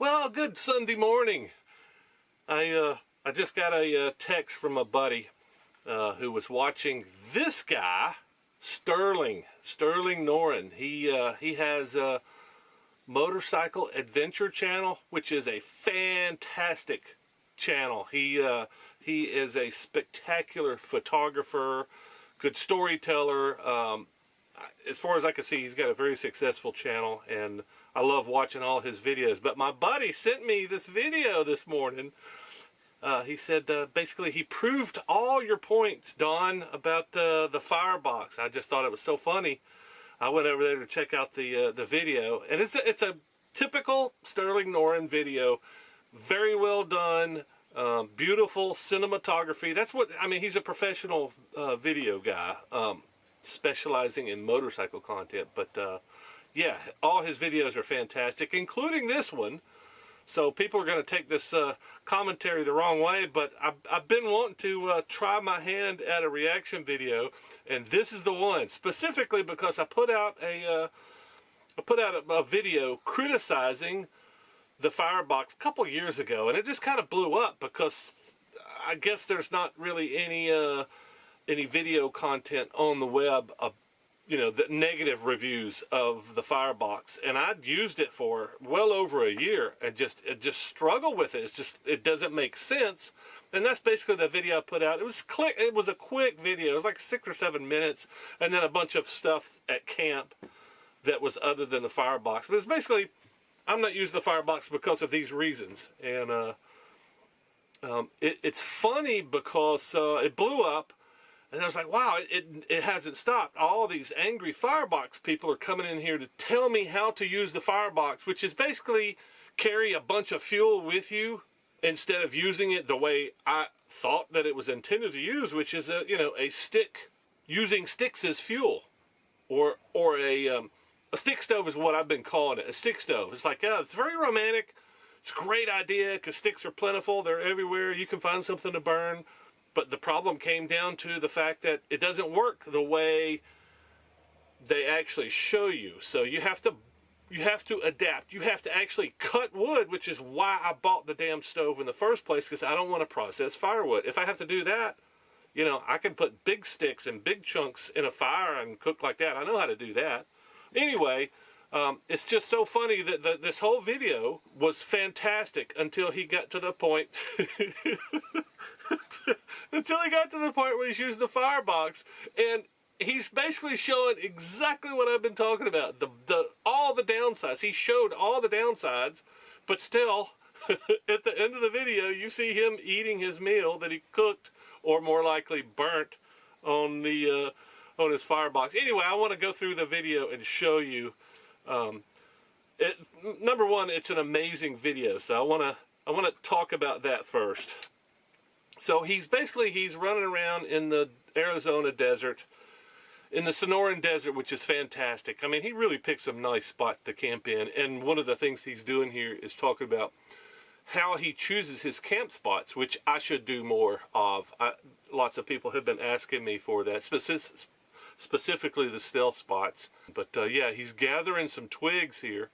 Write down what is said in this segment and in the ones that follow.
Well, good Sunday morning. I just got a text from a buddy who was watching this guy, Sterling Noren. He has a motorcycle adventure channel, which is a fantastic channel. He is a spectacular photographer, good storyteller. As far as I can see, he's got a very successful channel, and I love watching all his videos. But my buddy sent me this video this morning. He said basically he proved all your points, Don, about the Firebox. I just thought it was so funny. I went over there to check out the video, and it's a typical Sterling Noren video. Very well done, beautiful cinematography. That's what I mean. He's a professional video guy, specializing in motorcycle content. But yeah, all his videos are fantastic, including this one. So people are going to take this commentary the wrong way, but I've been wanting to try my hand at a reaction video, and this is the one, specifically because I put out a video criticizing the Firebox a couple years ago, and it just kind of blew up because I guess there's not really any video content on the web of, you know, the negative reviews of the Firebox, and I'd used it for well over a year and just struggle with it. It doesn't make sense, and that's basically the video I put out. It was a quick video. It was like 6 or 7 minutes, and then a bunch of stuff at camp that was other than the Firebox. But it's basically, I'm not using the Firebox because of these reasons, and it's funny because it blew up. And I was like, wow, it hasn't stopped. All of these angry Firebox people are coming in here to tell me how to use the Firebox, which is basically carry a bunch of fuel with you instead of using it the way I thought that it was intended to use, which is a stick, using sticks as fuel, or a stick stove is what I've been calling it, a stick stove. It's like, yeah, it's very romantic. It's a great idea because sticks are plentiful. They're everywhere. You can find something to burn. But the problem came down to the fact that it doesn't work the way they actually show you. So you have to adapt. You have to actually cut wood, which is why I bought the damn stove in the first place, because I don't want to process firewood. If I have to do that, you know, I can put big sticks and big chunks in a fire and cook like that. I know how to do that. Anyway, it's just so funny that this whole video was fantastic until he got to the point where he's using the Firebox, and he's basically showing exactly what I've been talking about, all the downsides. He showed all the downsides, but still, at the end of the video, you see him eating his meal that he cooked, or more likely burnt, on his Firebox. Anyway, I want to go through the video and show you. Number one, it's an amazing video, so I want to talk about that first. So he's running around in the Arizona desert, in the Sonoran desert, which is fantastic. I mean, he really picked some nice spots to camp in, and one of the things he's doing here is talking about how he chooses his camp spots, which I should do more of. Lots of people have been asking me for that, specifically the stealth spots. But yeah, he's gathering some twigs here.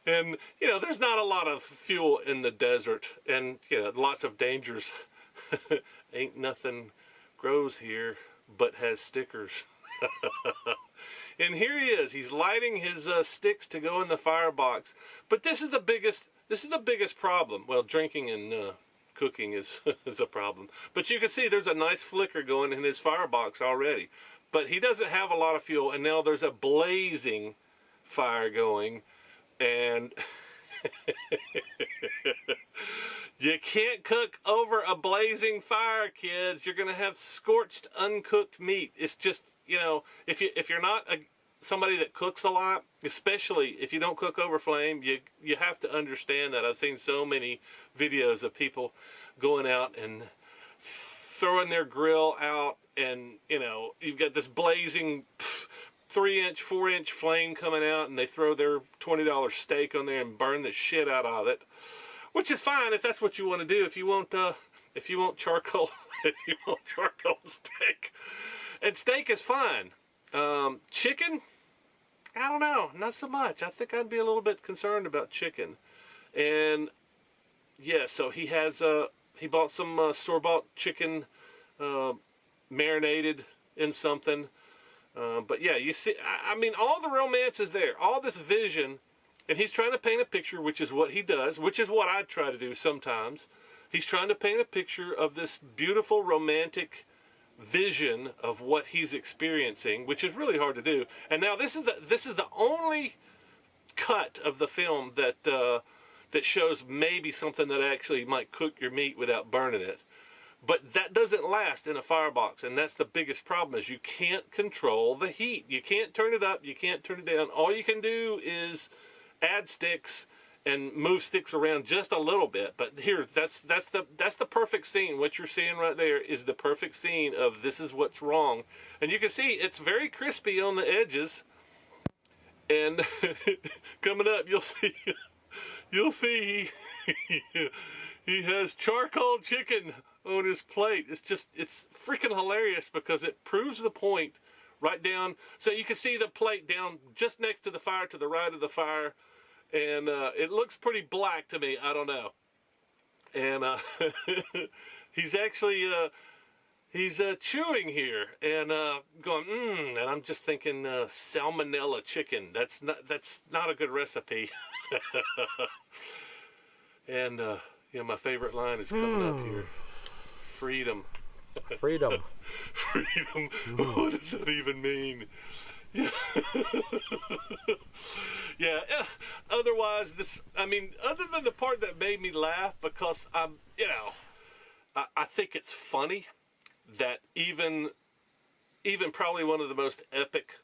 And you know, there's not a lot of fuel in the desert, and you know, lots of dangers. Ain't nothing grows here but has stickers. And here he is. He's lighting his sticks to go in the Firebox. But this is the biggest problem. Well, drinking and cooking is is a problem. But you can see there's a nice flicker going in his Firebox already. But he doesn't have a lot of fuel, and now there's a blazing fire going, and you can't cook over a blazing fire, kids. You're gonna have scorched, uncooked meat. It's just, you know, if you're not somebody that cooks a lot, especially if you don't cook over flame, you have to understand that. I've seen so many videos of people going out and throwing their grill out, and you know, you've got this blazing 3-inch, 4-inch flame coming out, and they throw their $20 steak on there and burn the shit out of it, which is fine if that's what you want to do. If you want charcoal, if you want charcoal steak, and steak is fine. Chicken, I don't know, not so much. I think I'd be a little bit concerned about chicken. And yeah, so he has he bought some store-bought chicken marinated in something. But yeah, you see, I mean, all the romance is there, all this vision, and he's trying to paint a picture, which is what he does, which is what I try to do sometimes. He's trying to paint a picture of this beautiful romantic vision of what he's experiencing, which is really hard to do. And now this is the only cut of the film that that shows maybe something that actually might cook your meat without burning it. But that doesn't last in a firebox, and that's the biggest problem, is you can't control the heat. You can't turn it up, you can't turn it down. All you can do is add sticks and move sticks around just a little bit. But here, that's the perfect scene. What you're seeing right there is the perfect scene of this is what's wrong. And you can see it's very crispy on the edges. And coming up, you'll see he has charcoal chicken on his plate. It's freaking hilarious because it proves the point right down. So you can see the plate down just next to the fire, to the right of the fire. And it looks pretty black to me. I don't know. And he's actually he's chewing here and going and I'm just thinking salmonella chicken. That's not a good recipe. And you know, my favorite line is coming up here. Freedom. Freedom. Freedom. What does that even mean? Yeah. Yeah. Otherwise, other than the part that made me laugh, because I think it's funny that even probably one of the most epic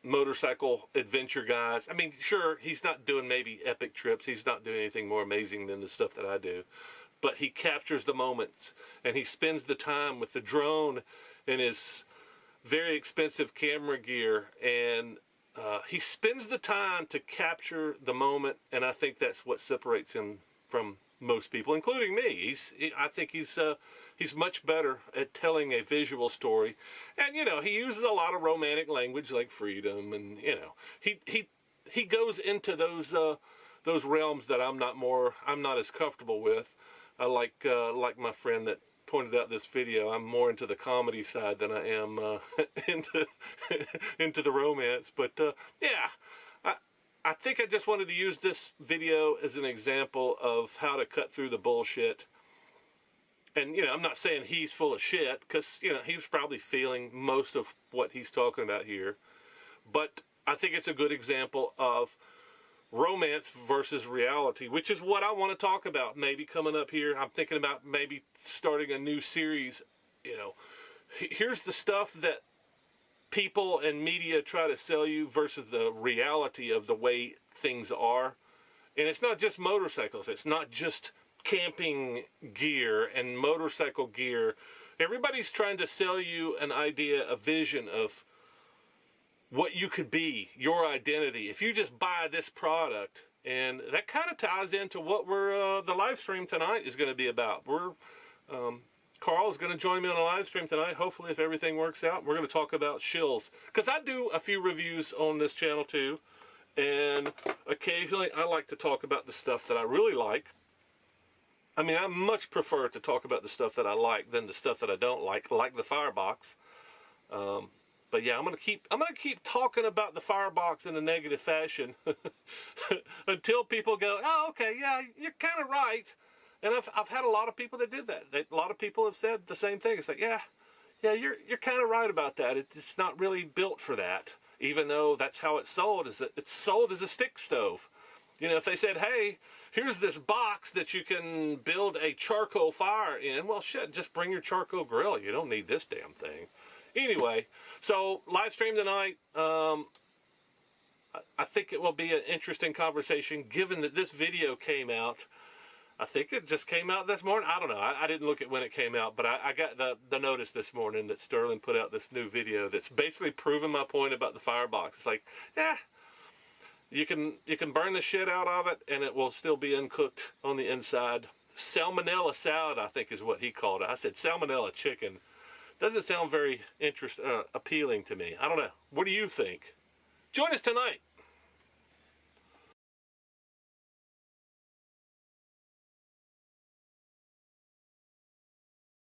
motorcycle adventure guys. I mean, sure, he's not doing maybe epic trips. He's not doing anything more amazing than the stuff that I do. But he captures the moments, and he spends the time with the drone and his very expensive camera gear, and he spends the time to capture the moment, and I think that's what separates him from most people, including me. I think he's much better at telling a visual story, and he uses a lot of romantic language like freedom, and he goes into those realms that I'm not as comfortable with. I like my friend that pointed out this video. I'm more into the comedy side than I am into the romance. But yeah, I think I just wanted to use this video as an example of how to cut through the bullshit. And I'm not saying he's full of shit, because he was probably feeling most of what he's talking about here. But I think it's a good example of romance versus reality, which is what I want to talk about maybe coming up here. I'm thinking about maybe starting a new series. Here's the stuff that people and media try to sell you versus the reality of the way things are. And it's not just motorcycles. It's not just camping gear and motorcycle gear. Everybody's trying to sell you an idea, a vision of what you could be, your identity, if you just buy this product. And that kind of ties into what the live stream tonight is going to be about. Carl is going to join me on a live stream tonight, hopefully, if everything works out. We're going to talk about shills, because I do a few reviews on this channel too, and occasionally I like to talk about the stuff that I really like. I mean, I much prefer to talk about the stuff that I like than the stuff that I don't like the Firebox. But yeah, I'm gonna keep talking about the Firebox in a negative fashion until people go, oh, okay, yeah, you're kind of right. And I've had a lot of people that did that. A lot of people have said the same thing. It's like, yeah, you're kind of right about that. It's not really built for that, even though that's how it's sold. It's sold as a stick stove. If they said, hey, here's this box that you can build a charcoal fire in, well, shit, just bring your charcoal grill. You don't need this damn thing. Anyway, so live stream tonight. I think it will be an interesting conversation, given that this video came out. I think it just came out this morning. I don't know. I didn't look at when it came out, but I got the notice this morning that Sterling put out this new video that's basically proving my point about the Firebox. It's like, yeah, you can burn the shit out of it, and it will still be uncooked on the inside. Salmonella salad, I think, is what he called it. I said salmonella chicken. Doesn't sound very appealing to me. I don't know. What do you think? Join us tonight